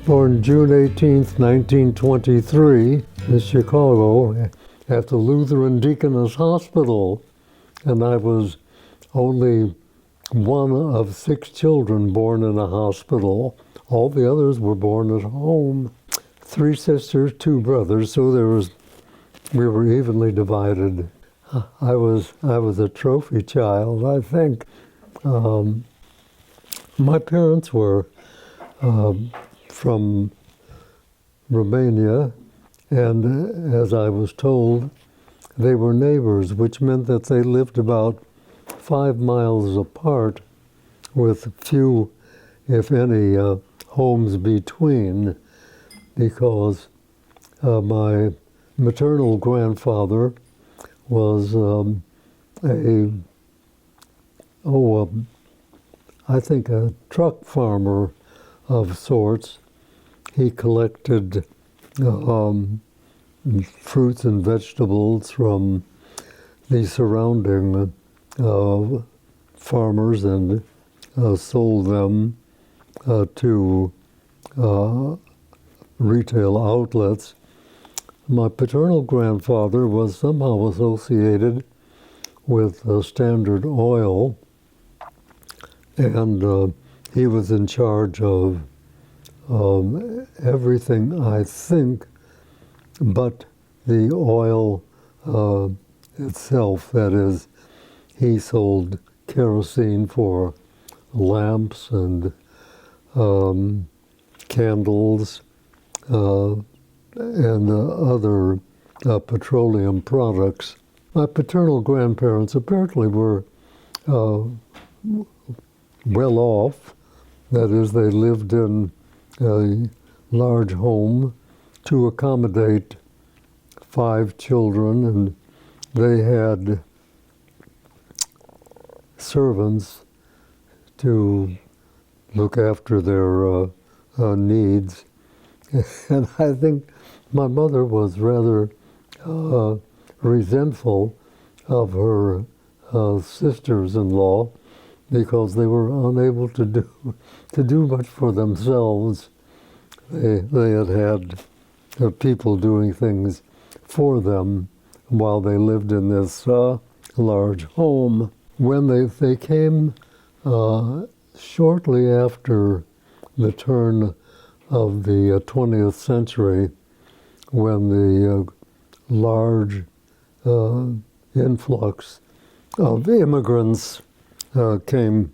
Born June 18th, 1923, in Chicago at the Lutheran Deaconess Hospital. And I was only one of 6 children born in a hospital. All the others were born at home. 3 sisters, 2 brothers, so we were evenly divided. I was a trophy child, I think. My parents were from Romania, and as I was told, they were neighbors, which meant that they lived about 5 miles apart with few, if any, homes between, because my maternal grandfather was I think a truck farmer of sorts. He collected fruits and vegetables from the surrounding farmers and sold them to retail outlets. My paternal grandfather was somehow associated with Standard Oil, and he was in charge of everything, I think, but the oil itself. That is, he sold kerosene for lamps and candles and other petroleum products. My paternal grandparents apparently were well off. That is, they lived in a large home to accommodate 5 children, and they had servants to look after their needs. And I think my mother was rather resentful of her sisters-in-law because they were unable to do much for themselves. They had people doing things for them while they lived in this large home. When they came shortly after the turn of the 20th century, when the large influx of immigrants came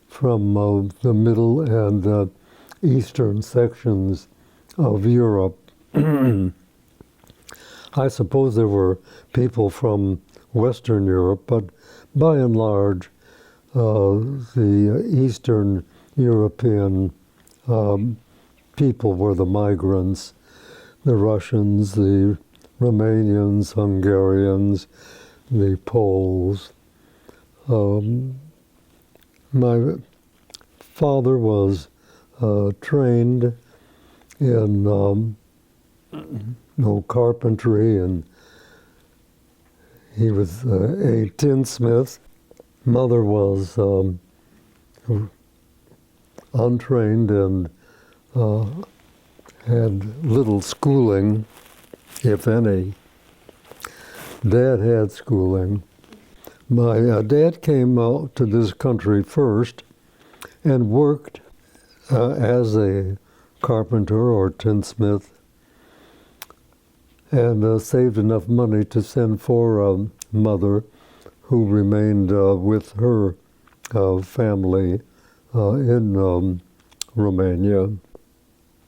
from the middle and eastern sections of Europe. I suppose there were people from Western Europe, but by and large, the Eastern European people were the migrants, the Russians, the Romanians, Hungarians, the Poles. My father was trained in carpentry, and he was a tinsmith. Mother was untrained and had little schooling, if any. Dad had schooling. My dad came out to this country first and worked as a carpenter or tinsmith, and saved enough money to send for mother, who remained with her family in Romania.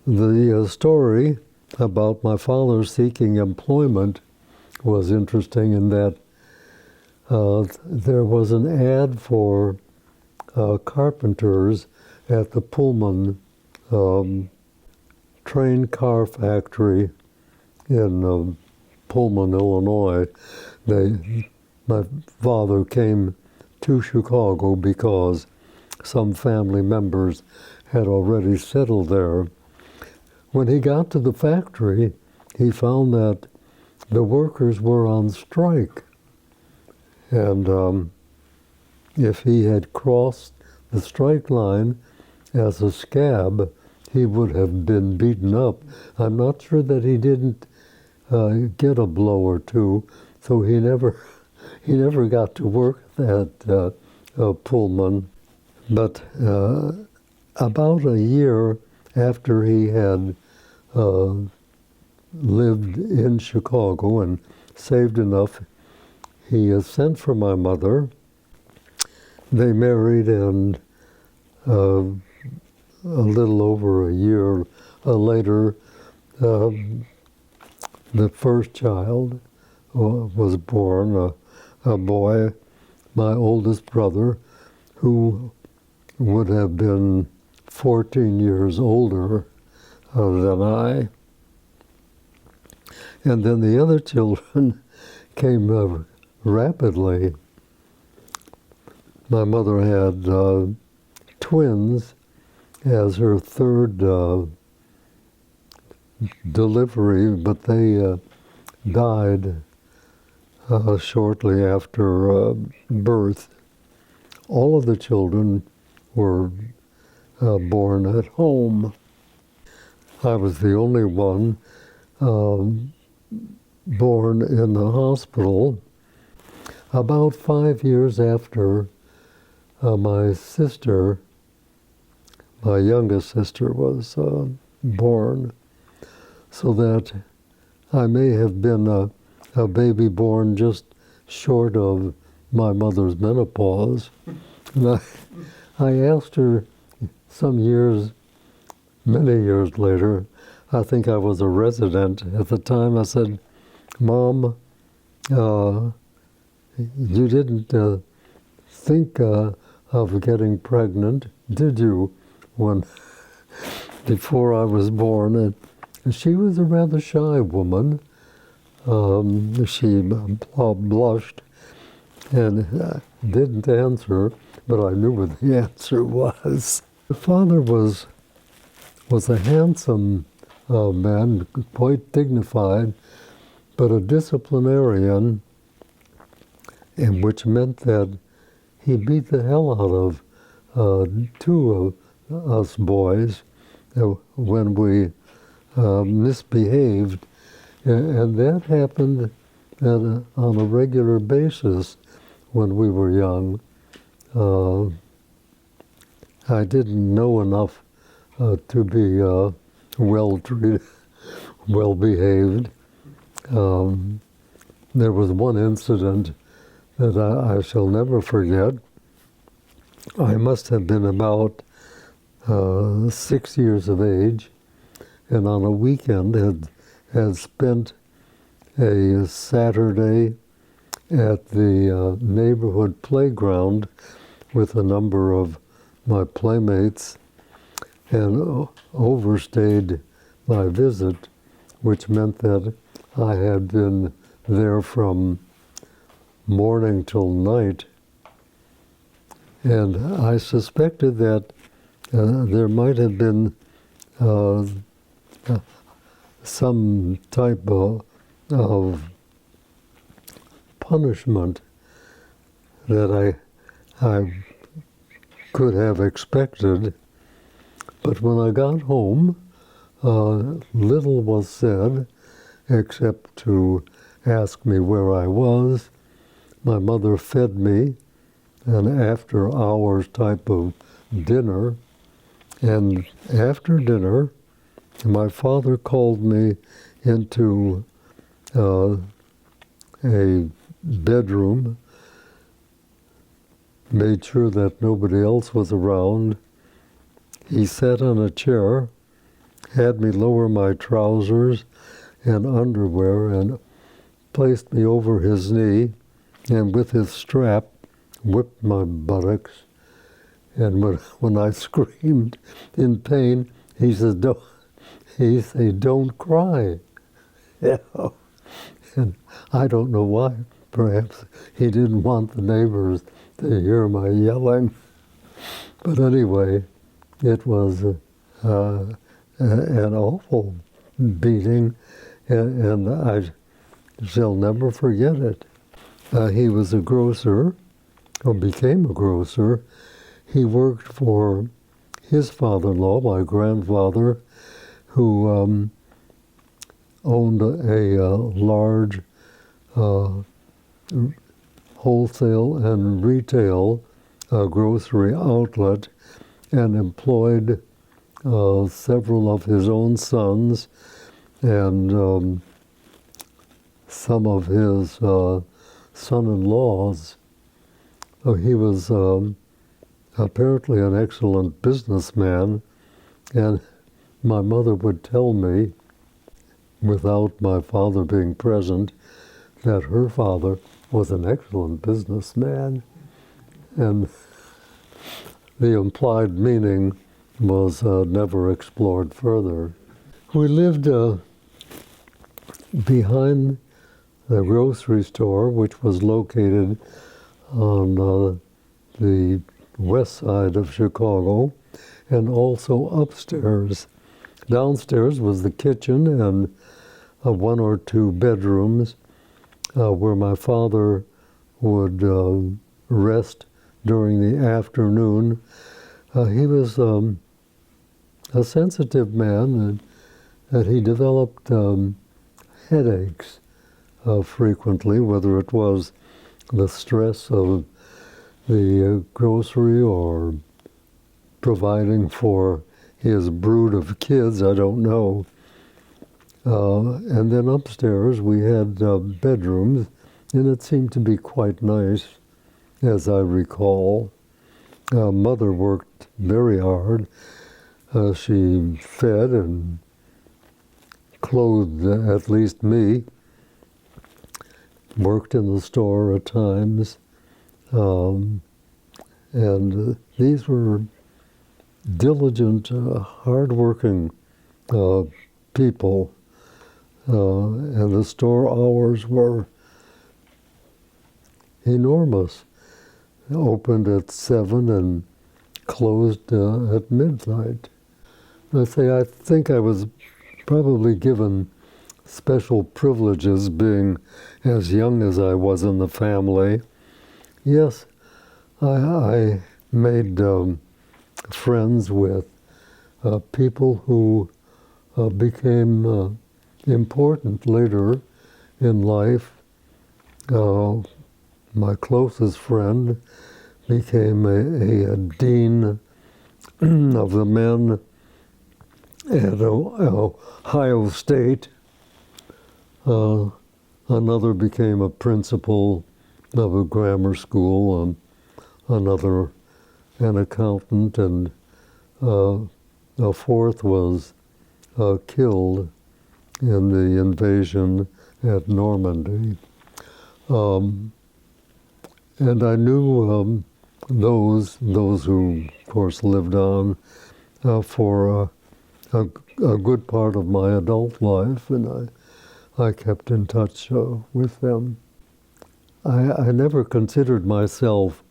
The story about my father seeking employment was interesting in that there was an ad for carpenters at the Pullman train car factory in Pullman, Illinois. My father came to Chicago because some family members had already settled there. When he got to the factory, he found that the workers were on strike. And if he had crossed the strike line as a scab, he would have been beaten up. I'm not sure that he didn't get a blow or two, so he never got to work at Pullman. But about a year after he had lived in Chicago and saved enough, he sent for my mother. They married, and a little over a year later, the first child was born, a boy, my oldest brother, who would have been 14 years older than I. And then the other children came rapidly. My mother had twins as her third delivery, but they died shortly after birth. All of the children were born at home. I was the only one born in the hospital. About 5 years after my sister, my youngest sister, was born, so that I may have been a baby born just short of my mother's menopause. And I asked her some years, many years later, I think I was a resident at the time, I said, "Mom, you didn't think of getting pregnant, did you, before I was born?" And she was a rather shy woman. She blushed and didn't answer, but I knew what the answer was. The father was a handsome man, quite dignified, but a disciplinarian, and which meant that he beat the hell out of two of us boys when we misbehaved, and that happened on a regular basis when we were young. I didn't know enough to be well treated, well behaved. There was one incident that I shall never forget. I must have been about 6 years of age, and on a weekend had spent a Saturday at the neighborhood playground with a number of my playmates, and overstayed my visit, which meant that I had been there from morning till night. And I suspected that there might have been some type of punishment that I could have expected. But when I got home, little was said except to ask me where I was. My mother fed me an after-hours type of dinner, and after dinner, my father called me into a bedroom, made sure that nobody else was around. He sat on a chair, had me lower my trousers and underwear, and placed me over his knee, and with his strap whipped my buttocks. And when I screamed in pain, he said, "Don't cry." Yeah. And I don't know why. Perhaps he didn't want the neighbors to hear my yelling. But anyway, it was an awful beating, and I shall never forget it. He was a grocer, or became a grocer. He worked for his father-in-law, my grandfather, who owned a large wholesale and retail grocery outlet and employed several of his own sons and some of his son-in-laws. He was apparently an excellent businessman, and my mother would tell me, without my father being present, that her father was an excellent businessman, and the implied meaning was never explored further. We lived behind the grocery store, which was located on the west side of Chicago, and also upstairs. Downstairs was the kitchen and one or two bedrooms where my father would rest during the afternoon. He was a sensitive man, and he developed headaches frequently, whether it was the stress of the grocery or providing for his brood of kids, I don't know. And then upstairs we had bedrooms, and it seemed to be quite nice, as I recall. Mother worked very hard. She fed and clothed at least me, worked in the store at times, and these were diligent, hard-working people, and the store hours were enormous. Opened at 7 and closed at midnight. I think I was probably given special privileges being as young as I was in the family. Yes, I made friends with people who became important later in life. My closest friend became a dean of the men at Ohio State. Another became a principal of a grammar school, and another an accountant, and a fourth was killed in the invasion at Normandy. And I knew those who, of course, lived on for a good part of my adult life, and I kept in touch with them. I never considered myself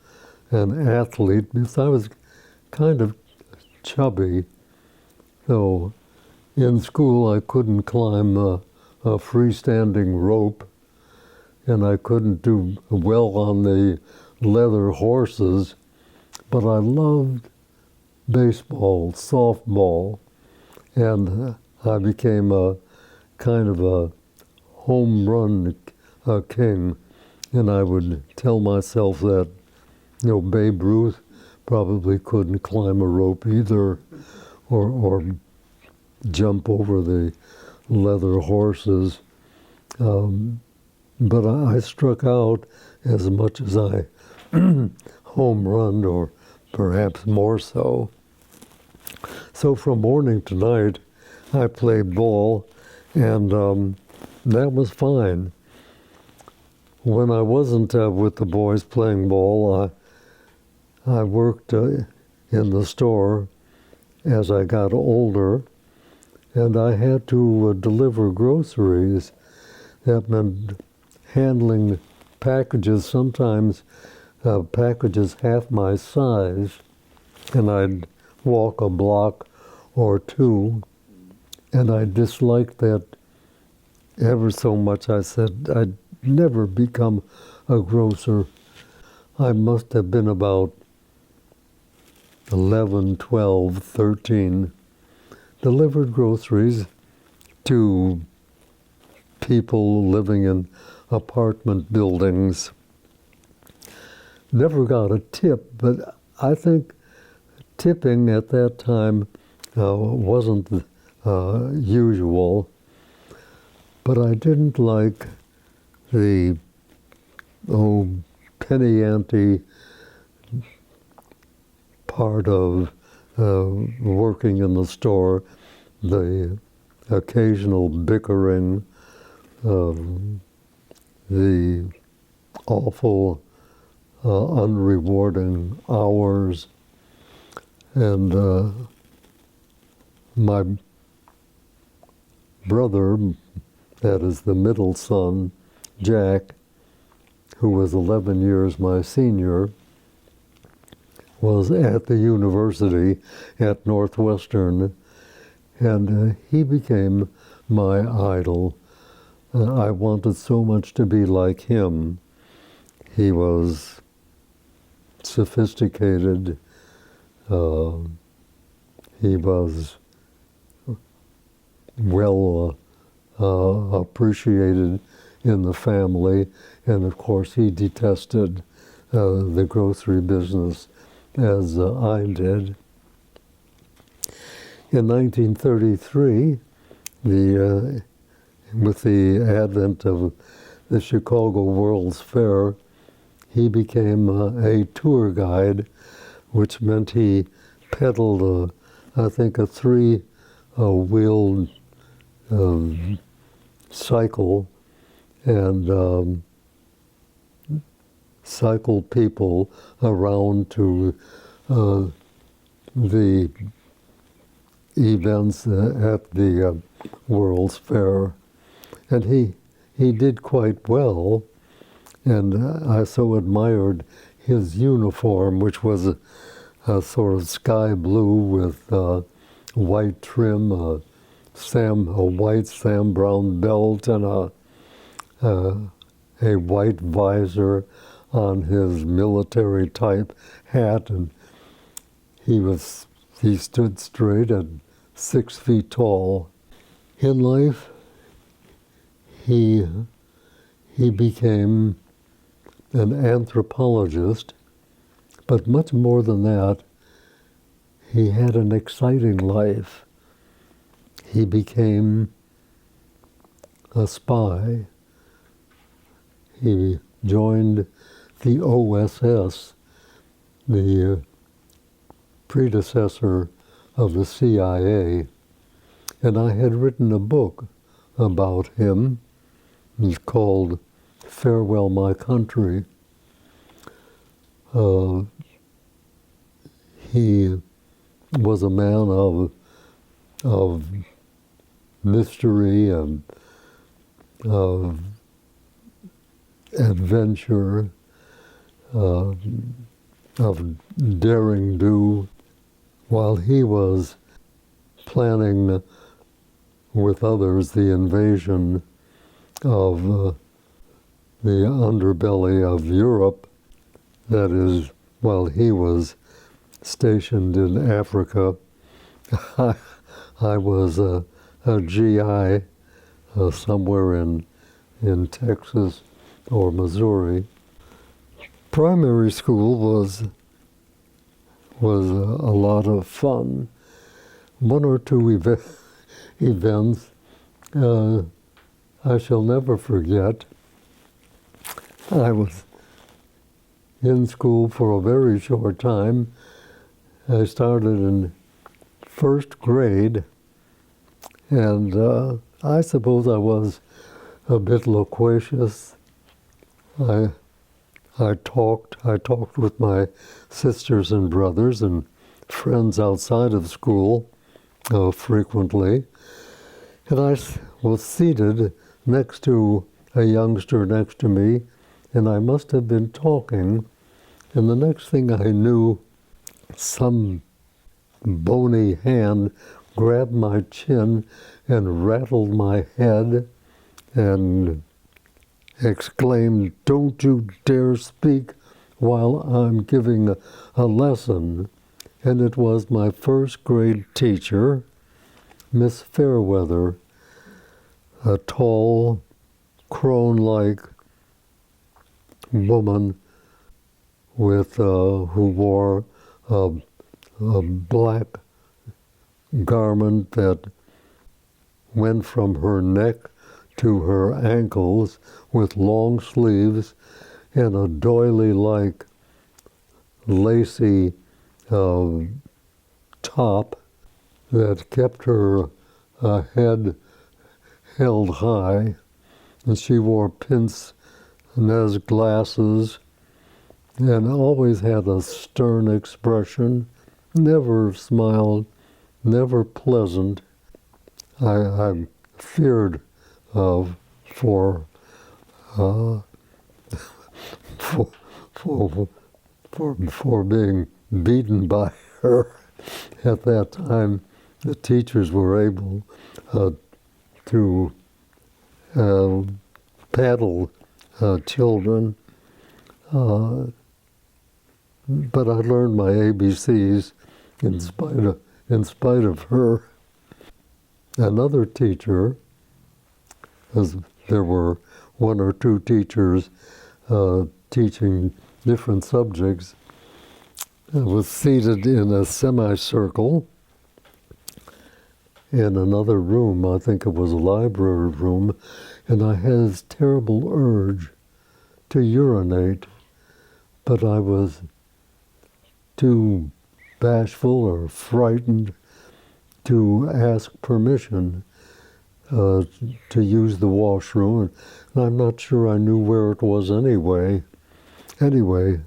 an athlete because I was kind of chubby. So in school I couldn't climb a freestanding rope, and I couldn't do well on the leather horses, but I loved baseball, softball, and I became a kind of a home run king, and I would tell myself that, Babe Ruth probably couldn't climb a rope either, or jump over the leather horses. But I struck out as much as I home run, or perhaps more so. So from morning to night, I played ball, and that was fine. When I wasn't with the boys playing ball, I worked in the store as I got older, and I had to deliver groceries. That meant handling packages, sometimes packages half my size, and I'd walk a block or two, and I disliked that ever so much. I said I'd never become a grocer. I must have been about 11, 12, 13, delivered groceries to people living in apartment buildings. Never got a tip, but I think tipping at that time wasn't usual. But I didn't like the penny ante part of working in the store, the occasional bickering, the awful, unrewarding hours, and my brother, that is the middle son, Jack, who was 11 years my senior, was at the university at Northwestern, and he became my idol. I wanted so much to be like him. He was sophisticated. He was well appreciated in the family, and of course he detested the grocery business as I did. In 1933, with the advent of the Chicago World's Fair, he became a tour guide, which meant he pedaled, I think, a three-wheeled cycle and cycled people around to the events at the World's Fair. And he did quite well, and I so admired his uniform, which was a sort of sky blue with white trim, a white Sam Brown belt, and a white visor on his military type hat, and he stood straight at 6 feet tall. In life, he became an anthropologist, but much more than that, he had an exciting life. He became a spy. He joined the OSS, the predecessor of the CIA, and I had written a book about him. It's called Farewell, My Country. He was a man of mystery and of adventure, of daring do, while he was planning with others the invasion of the underbelly of Europe. That is, while he was stationed in Africa, I was a GI somewhere in Texas or Missouri. Primary school was a lot of fun. One or two events I shall never forget. I was in school for a very short time. I started in first grade, and I suppose I was a bit loquacious. I talked with my sisters and brothers and friends outside of school frequently. And I was seated next to a youngster next to me, and I must have been talking, and the next thing I knew, some bony hand grabbed my chin and rattled my head and exclaimed, "Don't you dare speak while I'm giving a lesson." And it was my first grade teacher, Miss Fairweather, a tall, crone-like woman with who wore a black garment that went from her neck to her ankles with long sleeves and a doily-like lacy top that kept her head held high. And she wore pince-nez glasses and always had a stern expression, never smiled, never pleasant. I feared for being beaten by her. At that time, the teachers were able to paddle children, but I learned my ABCs in spite of her. Another teacher, as there were one or two teachers teaching different subjects, was seated in a semicircle in another room. I think it was a library room, and I had this terrible urge to urinate, but I was too bashful or frightened to ask permission to use the washroom, and I'm not sure I knew where it was anyway. Anyway,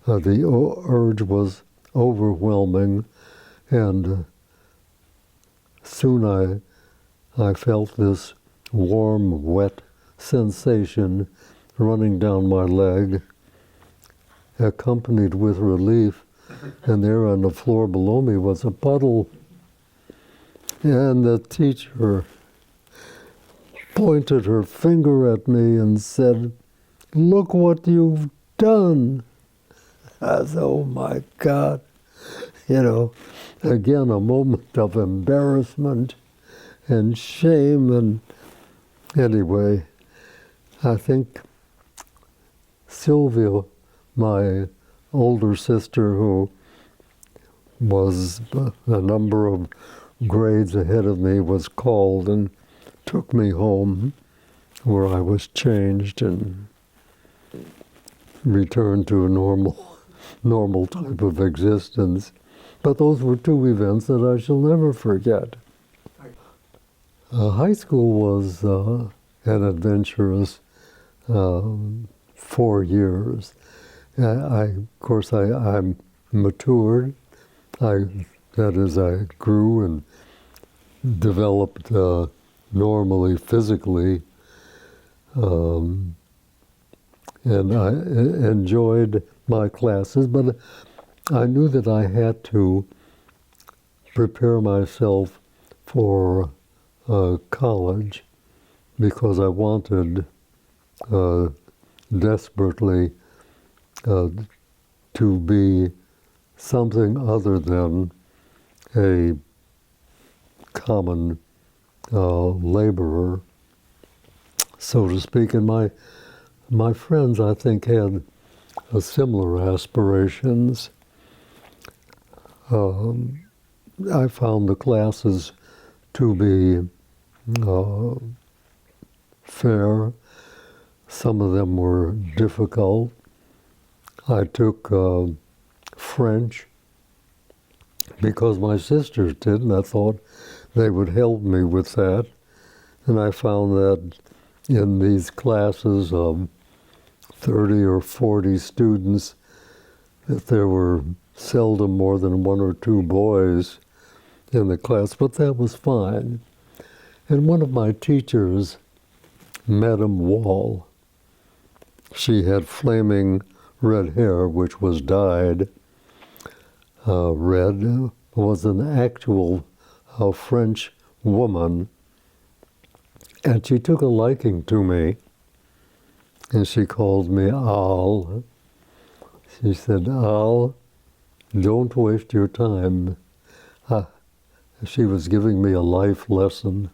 the urge was overwhelming, and soon I felt this warm, wet sensation running down my leg, accompanied with relief, and there on the floor below me was a puddle. And the teacher pointed her finger at me and said, "Look what you've done." I said, "Oh my God." You know, again, a moment of embarrassment and shame. And anyway, I think Sylvia, my older sister, who was a number of grades ahead of me, was called and took me home, where I was changed and returned to a normal type of existence. But those were two events that I shall never forget. High school was an adventurous 4 years. Of course, I matured. That is, I grew and developed normally physically, and I enjoyed my classes, but I knew that I had to prepare myself for college because I wanted desperately to be something other than a common laborer, so to speak. And my friends, I think, had similar aspirations. I found the classes to be fair. Some of them were difficult. I took French because my sisters did, and I thought they would help me with that. And I found that in these classes of 30 or 40 students, that there were seldom more than one or two boys in the class, but that was fine. And one of my teachers, Madame Wall, she had flaming red hair, which was dyed red, was an actual French woman, and she took a liking to me, and she called me Al. She said, "Al, don't waste your time. She was giving me a life lesson,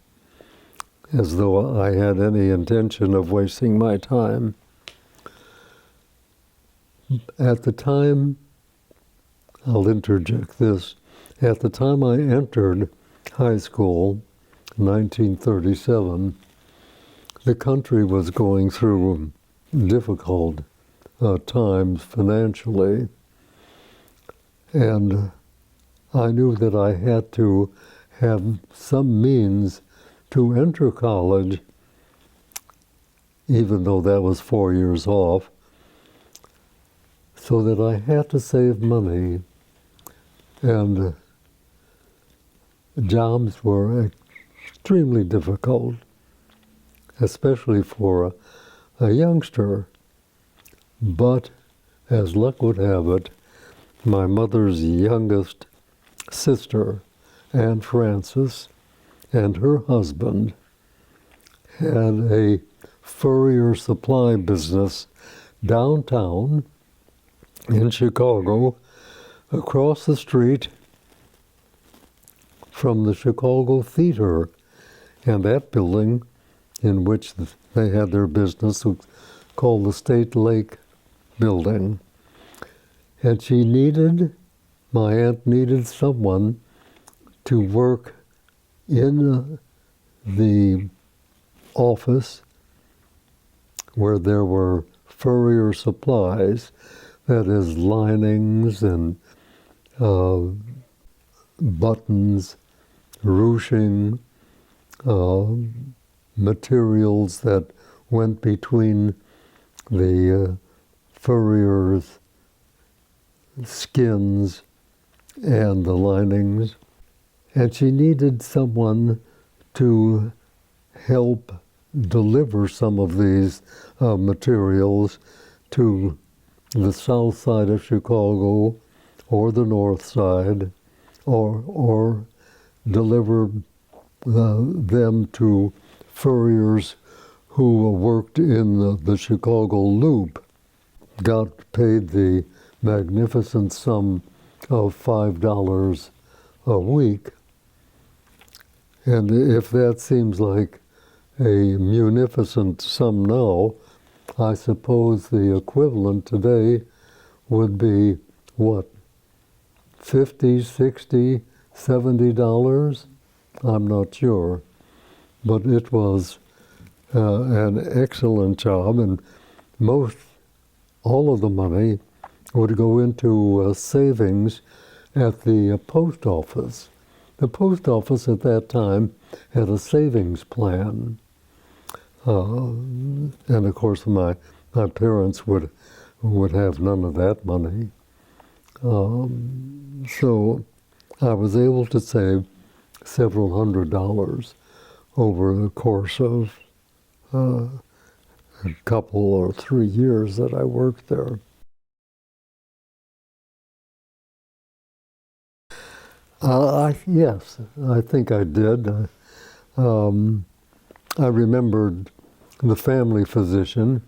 as though I had any intention of wasting my time. At the time, I'll interject this, at the time I entered high school, 1937, the country was going through difficult times financially, and I knew that I had to have some means to enter college, even though that was 4 years off, so that I had to save money, and jobs were extremely difficult, especially for a youngster. But as luck would have it, my mother's youngest sister, Anne Francis, and her husband had a Furrier supply business downtown in Chicago, across the street from the Chicago Theater. And that building in which they had their business was called the State Lake Building. And my aunt needed someone to work in the office where there were Furrier supplies, that is, linings and buttons, ruching, materials that went between the Furrier's skins and the linings. And she needed someone to help deliver some of these materials to the south side of Chicago or the north side, or deliver them to furriers who worked in the Chicago Loop, got paid the magnificent sum of $5 a week. And if that seems like a munificent sum now, I suppose the equivalent today would be, what, $50, $60, $70? I'm not sure. But it was an excellent job, and all of the money would go into savings at the post office. The post office at that time had a savings plan. And of course, my parents would have none of that money. So I was able to save several $100s over the course of a couple or 3 years that I worked there. Yes, I think I did. I remembered the family physician,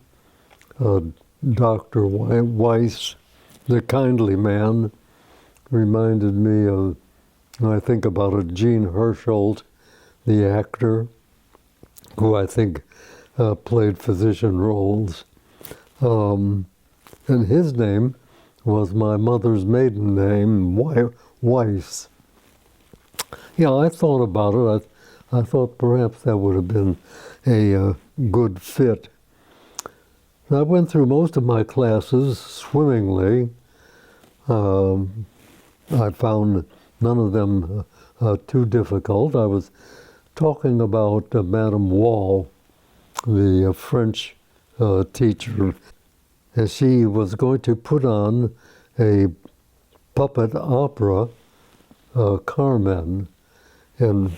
Dr. Weiss, the kindly man, reminded me of, I think about it, Gene Hersholt, the actor, who I think played physician roles. And his name was my mother's maiden name, Weiss. Yeah, I thought about it. I thought perhaps that would have been a good fit. I went through most of my classes swimmingly. I found none of them too difficult. I was talking about Madame Wall, the French teacher, and she was going to put on a puppet opera, Carmen, and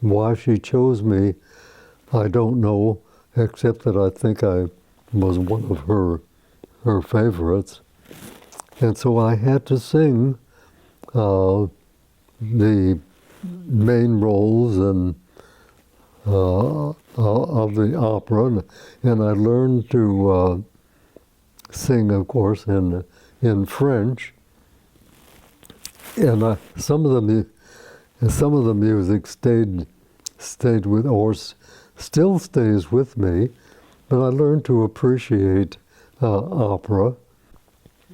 why she chose me, I don't know, except that I think I was one of her favorites. And so I had to sing the main roles and of the opera, and I learned to sing, of course, in French. And some of the music stayed with, or still stays with me. But I learned to appreciate opera.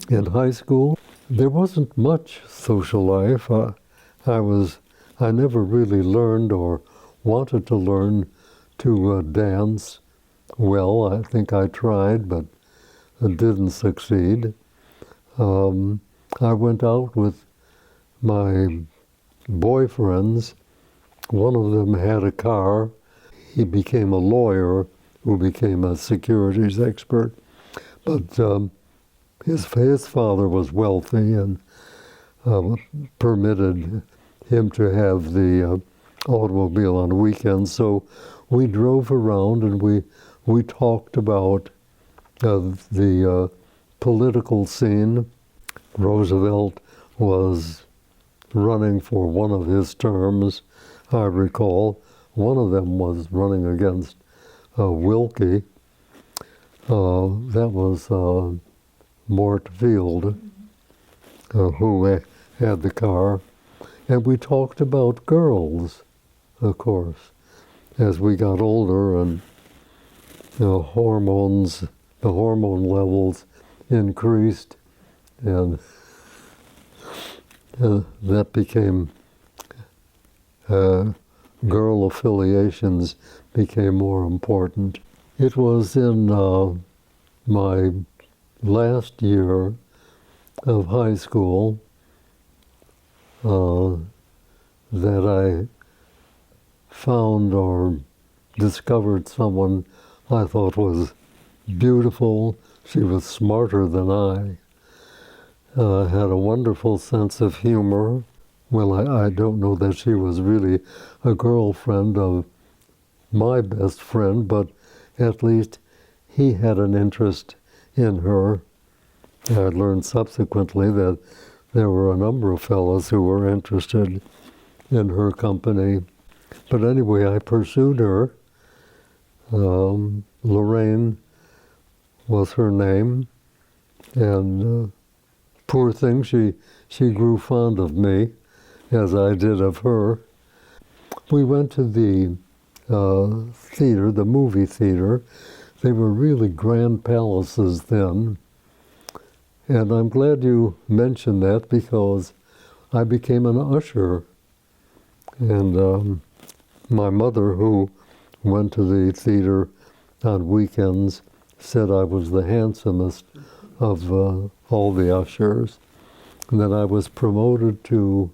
In high school, there wasn't much social life. I never really learned or wanted to learn to dance well. I think I tried, but didn't succeed. I went out with my boyfriends. One of them had a car. He became a lawyer who became a securities expert. But his father was wealthy and permitted him to have the automobile on weekends. So we drove around and we talked about the political scene. Roosevelt was running for one of his terms, I recall. One of them was running against Willkie. That was Mort Field, who had the car. And we talked about girls, of course, as we got older and the hormone levels increased, and that became, girl affiliations became more important. It was in my last year of high school that I found or discovered someone I thought was beautiful. She was smarter than I. Had a wonderful sense of humor. Well, I don't know that she was really a girlfriend of my best friend, but at least he had an interest in her. I learned subsequently that there were a number of fellows who were interested in her company. But anyway, I pursued her. Lorraine was her name, and poor thing, she grew fond of me, as I did of her. We went to the theater, the movie theater. They were really grand palaces then. And I'm glad you mentioned that because I became an usher. And my mother, who went to the theater on weekends, said I was the handsomest of all the ushers. And then I was promoted to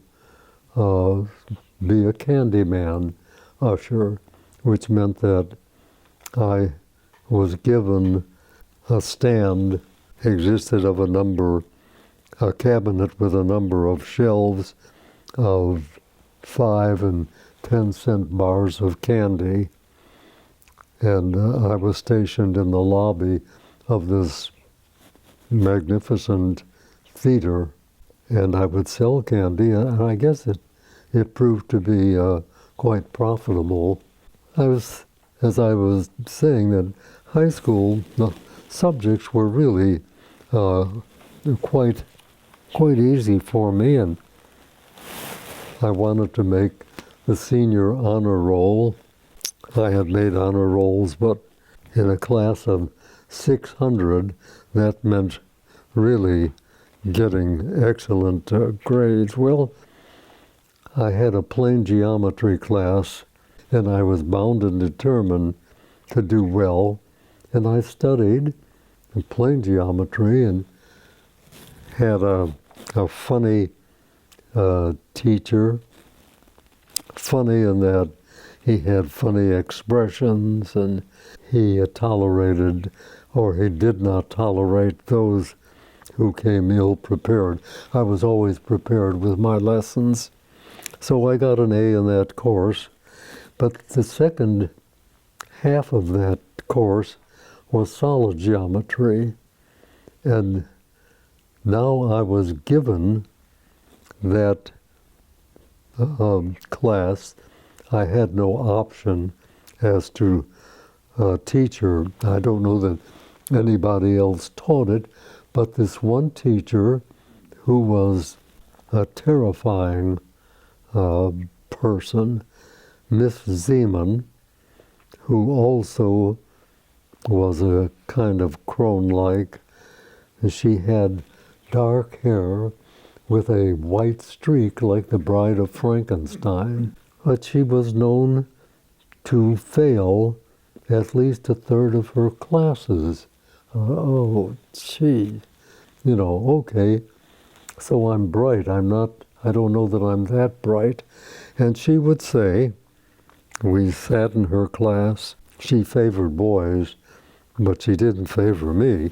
be a Candyman usher, which meant that I was given a stand, existed of a cabinet with a number of shelves of 5 and 10 cent bars of candy. And I was stationed in the lobby of this magnificent theater, and I would sell candy, and I guess it proved to be quite profitable. As I was saying, that high school, the subjects were really quite easy for me, and I wanted to make the senior honor roll. I had made honor rolls, but in a class of 600, that meant really getting excellent grades. Well, I had a plane geometry class, and I was bound and determined to do well. And I studied plane geometry and had a funny teacher. Funny in that he had funny expressions, and he tolerated, or he did not tolerate, those who came ill prepared. I was always prepared with my lessons, so I got an A in that course. But the second half of that course was solid geometry, and now I was given that class. I had no option as to teacher. I don't know that anybody else taught it, but this one teacher who was a terrifying person, Miss Zeman, who also was a kind of crone-like. She had dark hair with a white streak like the Bride of Frankenstein. But she was known to fail at least a third of her classes. Oh, gee. You know, okay, so I'm bright. I don't know that I'm that bright. And she would say, we sat in her class, she favored boys, but she didn't favor me.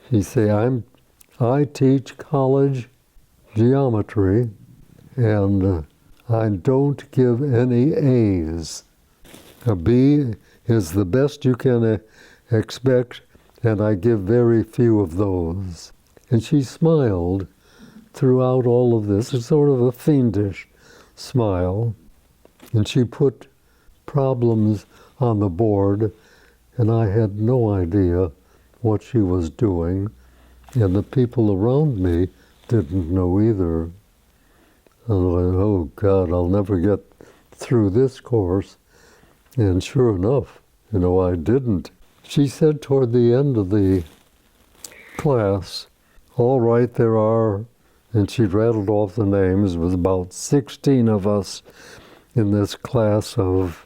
She'd say, I teach college geometry, and I don't give any A's. A B is the best you can expect, and I give very few of those. And she smiled throughout all of this, it's sort of a fiendish smile. And she put problems on the board, and I had no idea what she was doing, and the people around me didn't know either. And I thought, oh God, I'll never get through this course. And sure enough, you know, I didn't. She said toward the end of the class, all right, there are, and she rattled off the names, it was about 16 of us in this class of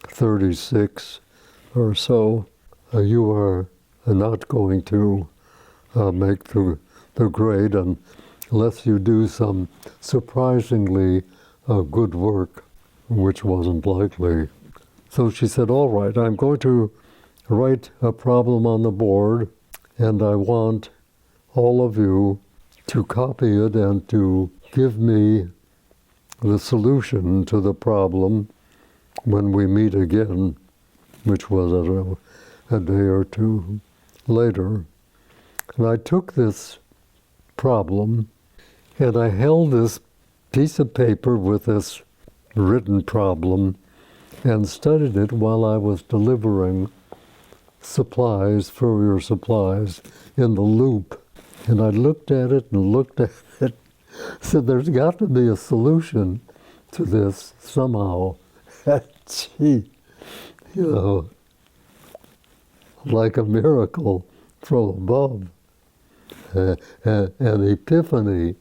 36 or so. You are not going to make the grade unless you do some surprisingly good work, which wasn't likely. So she said, all right, I'm going to write a problem on the board, and I want all of you to copy it and to give me the solution to the problem when we meet again, which was, I don't know, a day or two later. And I took this problem and I held this piece of paper with this written problem and studied it while I was delivering supplies, furrier supplies, in the loop. And I looked at it and looked at it, said there's got to be a solution to this somehow. Gee, you know, like a miracle from above, an epiphany.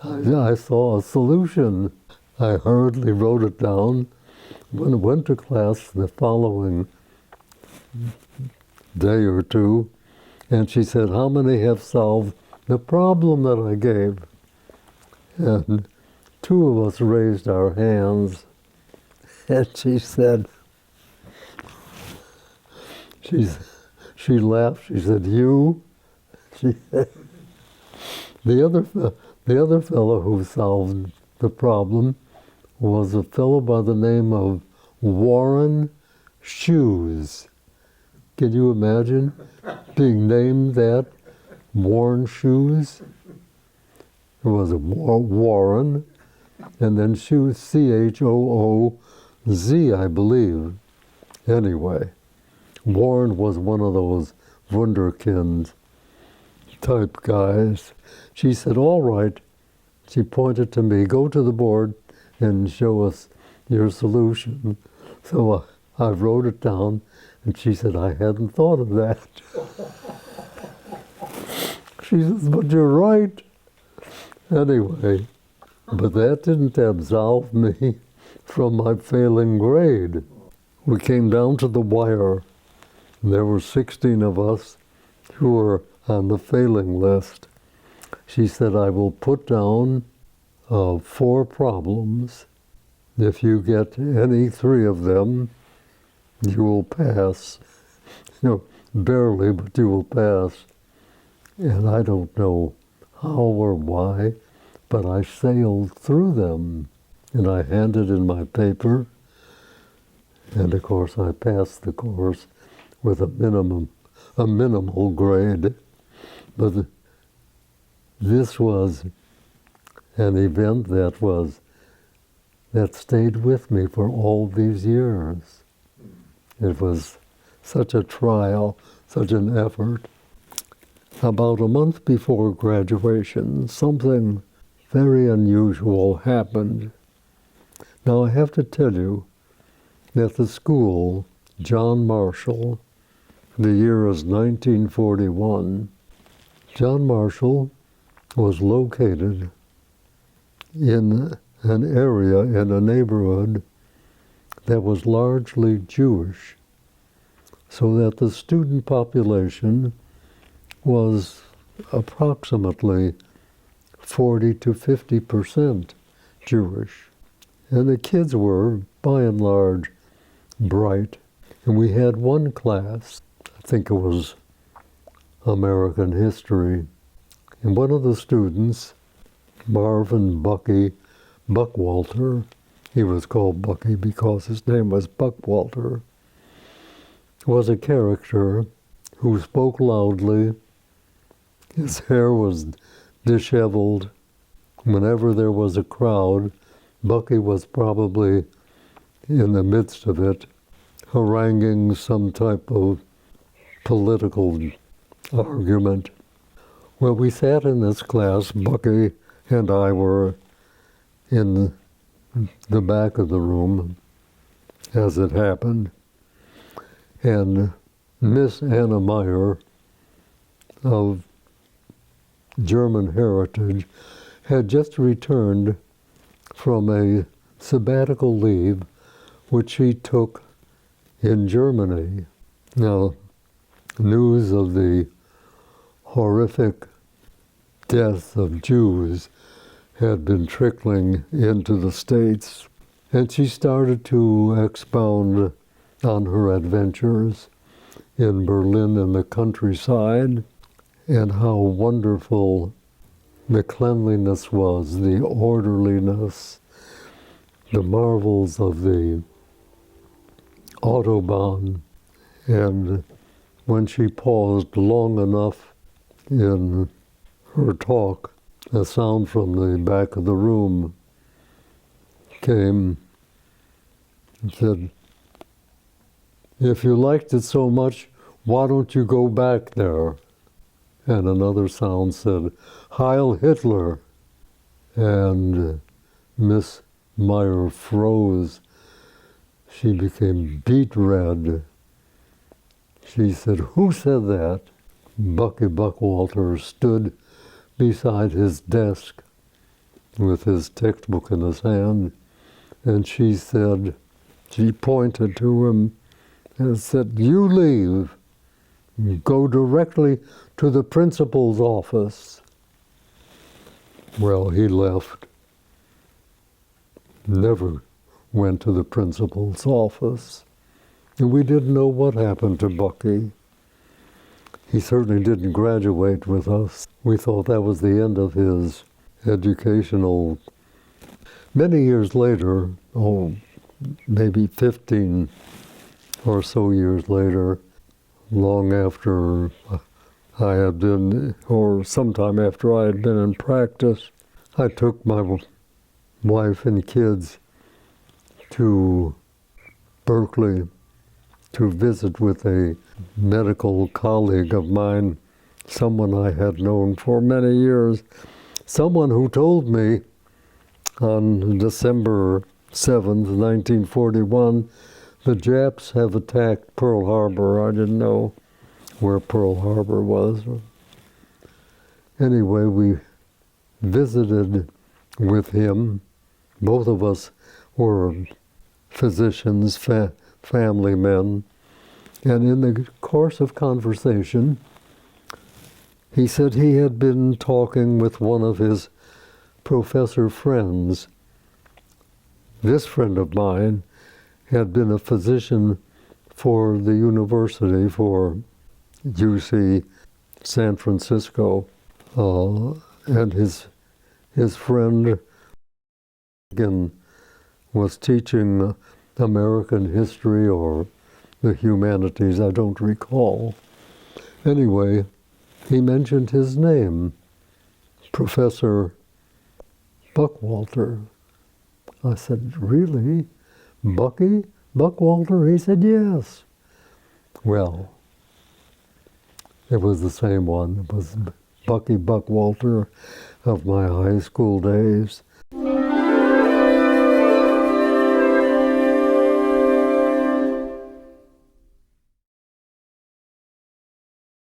I saw a solution. I hurriedly wrote it down. When I went to class the following day or two, and she said, how many have solved the problem that I gave? And two of us raised our hands, and she said, she laughed, she said, you? She said, the other fellow who solved the problem was a fellow by the name of Warren Shoes. Can you imagine being named that? Warren Shoes? It was a Warren, and then Shoes, C-H-O-O-Z, I believe. Anyway, Warren was one of those wunderkind type guys. She said, all right. She pointed to me, go to the board and show us your solution. So I wrote it down, and she said, I hadn't thought of that. She says, but you're right. Anyway, but that didn't absolve me from my failing grade. We came down to the wire. There were 16 of us who were on the failing list. She said, I will put down 4 problems. If you get any 3 of them, you will pass. You know, barely, but you will pass. And I don't know how or why, but I sailed through them. And I handed in my paper, and of course I passed the course with a minimal grade. But this was an event that stayed with me for all these years. It was such a trial, such an effort. About a month before graduation, something very unusual happened. Now I have to tell you that the school, John Marshall, the year is 1941, John Marshall was located in an area, in a neighborhood that was largely Jewish, so that the student population was approximately 40 to 50% Jewish. And the kids were, by and large, bright. And we had one class, I think it was American history, and one of the students, Marvin Bucky Buckwalter, he was called Bucky because his name was Buckwalter, was a character who spoke loudly. His hair was disheveled. Whenever there was a crowd, Bucky was probably in the midst of it, haranguing some type of political argument. Well, we sat in this class. Bucky and I were in the back of the room, as it happened, and Miss Anna Meyer of German heritage had just returned from a sabbatical leave which she took in Germany. Now, news of the horrific death of Jews had been trickling into the States, and she started to expound on her adventures in Berlin and the countryside, and how wonderful the cleanliness was, the orderliness, the marvels of the Autobahn. And when she paused long enough in her talk, a sound from the back of the room came and said, "If you liked it so much, why don't you go back there?" And another sound said, "Heil Hitler." And Miss Meyer froze. She became beet red. She said, "Who said that?" Bucky Buckwalter stood beside his desk with his textbook in his hand, and she said, she pointed to him and said, "You leave. Go directly to the principal's office." Well, he left. Never went to the principal's office. And we didn't know what happened to Bucky. He certainly didn't graduate with us. We thought that was the end of his educational. Many years later, maybe 15 or so years later, long after I had been, or sometime after I had been in practice, I took my wife and kids to Berkeley to visit with a medical colleague of mine, someone I had known for many years, someone who told me on December 7th, 1941, the Japs have attacked Pearl Harbor. I didn't know where Pearl Harbor was. Anyway, we visited with him. Both of us were physicians, family men. And in the course of conversation, he said he had been talking with one of his professor friends. This friend of mine had been a physician for the university, for UC San Francisco, and his friend again was teaching American history or the humanities, I don't recall. Anyway, he mentioned his name, Professor Buckwalter. I said, "Really? Bucky Buckwalter?" He said, "Yes." Well, it was the same one. It was Bucky Buckwalter of my high school days.